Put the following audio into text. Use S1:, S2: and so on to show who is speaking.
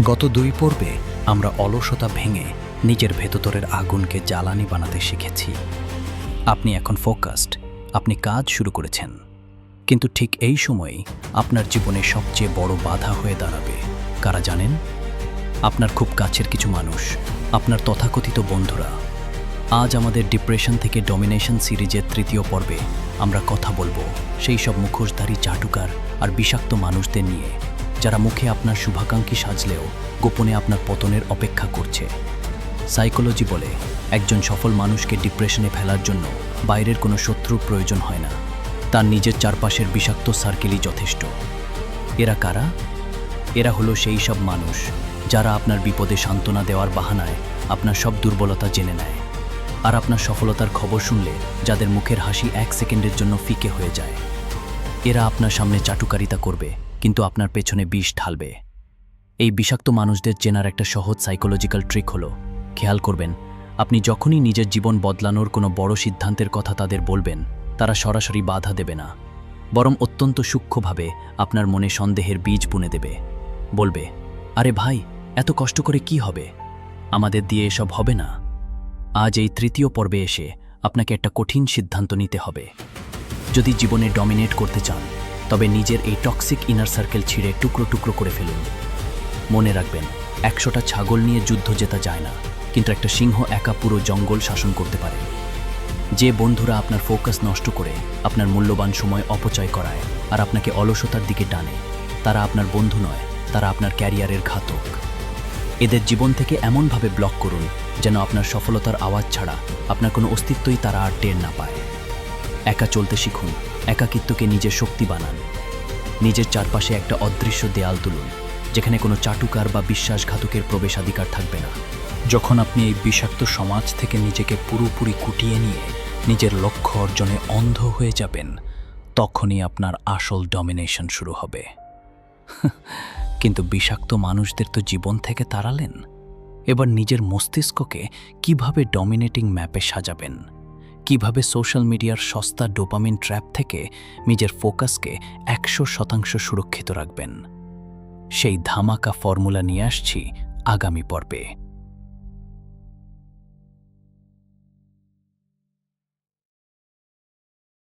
S1: গত 2 পর্বে আমরা অলসতা ভেঙে নিজের ভেতরের আগুনকে জ্বালানি বানাতে শিখেছি। আপনি এখন ফোকাসড, আপনি কাজ শুরু করেছেন। কিন্তু ঠিক এই সময়েই আপনার জীবনে সবচেয়ে বড় বাধা হয়ে দাঁড়াবে। কারা জানেন? আপনার খুব কাছের কিছু মানুষ, আপনার তথাকথিত বন্ধুরা। আজ আমাদের ডিপ্রেশন থেকে ডমিনেশন সিরিজের 3য় পর্বে আমরা কথা বলবো সেই সব মুখোশধারী চাটুকার আর বিষাক্ত মানুষদের নিয়ে, যারা মুখে আপনার শুভাকাঙ্ক্ষী সাজলেও গোপনে আপনার পতনের অপেক্ষা করছে। সাইকোলজি বলে একজন সফল মানুষকে ডিপ্রেশনে ফেলার জন্য বাইরের কোনো শত্রুর প্রয়োজন হয় না, তার নিজের চারপাশের বিষাক্ত সার্কেলই যথেষ্ট। এরা কারা? এরা হলো সেই সব মানুষ যারা আপনার বিপদে সান্ত্বনা দেওয়ার বাহানায় আপনার সব দুর্বলতা জেনে নেয়, আর আপনার সফলতার খবর শুনলে যাদের মুখের হাসি 1 সেকেন্ডের জন্য ফিকে হয়ে যায়। এরা আপনার সামনে চাটুকারিতা করবে, কিন্তু আপনার পেছনে বিষ ঢালবে। এই বিষাক্ত মানুষদের চেনার একটা সহজ সাইকোলজিক্যাল ট্রিক হলো, খেয়াল করবেন, আপনি যখনই নিজের জীবন বদলানোর কোনো বড় সিদ্ধান্তের কথা তাদের বলবেন, তারা সরাসরি বাধা দেবে না, বরং অত্যন্ত সূক্ষ্মভাবে আপনার মনে সন্দেহের বীজ বুনে দেবে। বলবে, আরে ভাই, এত কষ্ট করে কি হবে? আমাদের দিয়ে এসব হবে না। আজ এই 3য় পর্বে এসে আপনাকে একটা কঠিন সিদ্ধান্ত নিতে হবে। যদি জীবনে ডমিনেট করতে চান, তবে নিজের এই টক্সিক ইনার সার্কেল ছিঁড়ে টুকরো টুকরো করে ফেলুন। মনে রাখবেন, 100টা ছাগল নিয়ে যুদ্ধ জেতা যায় না, কিন্তু একটা সিংহ একা পুরো জঙ্গল শাসন করতে পারে। যে বন্ধুরা আপনার ফোকাস নষ্ট করে, আপনার মূল্যবান সময় অপচয় করায় আর আপনাকে অলসতার দিকে টানে, তারা আপনার বন্ধু নয়, তারা আপনার ক্যারিয়ারের ঘাতক। এদের জীবন থেকে এমনভাবে ব্লক করুন যেন আপনার সফলতার আওয়াজ ছাড়া আপনার কোনো অস্তিত্বই তারা আর টের না পায়। একা চলতে শিখুন, একাকিত্বকে নিজের শক্তি বানান। নিজের চারপাশে একটা অদৃশ্য দেয়াল তুলুন, যেখানে কোনো চাটুকার বা বিশ্বাসঘাতকের প্রবেশাধিকার থাকবে না। যখন আপনি এই বিষাক্ত সমাজ থেকে নিজেকে পুরোপুরি কুটিয়ে নিয়ে নিজের লক্ষ্য অর্জনে অন্ধ হয়ে যাবেন, তখনই আপনার আসল ডমিনেশন শুরু হবে। কিন্তু বিষাক্ত মানুষদের তো জীবন থেকে তাড়ালেন, এবার নিজের মস্তিষ্ককে কিভাবে ডমিনেটিং ম্যাপে সাজাবেন, কিভাবে সোশ্যাল মিডিয়ার সস্তা ডোপামিন ট্র্যাপ থেকে নিজের ফোকাসকে 100% সুরক্ষিত রাখবেন, সেই ধামাকা ফর্মুলা নিয়ে আসছি আগামী পর্বে।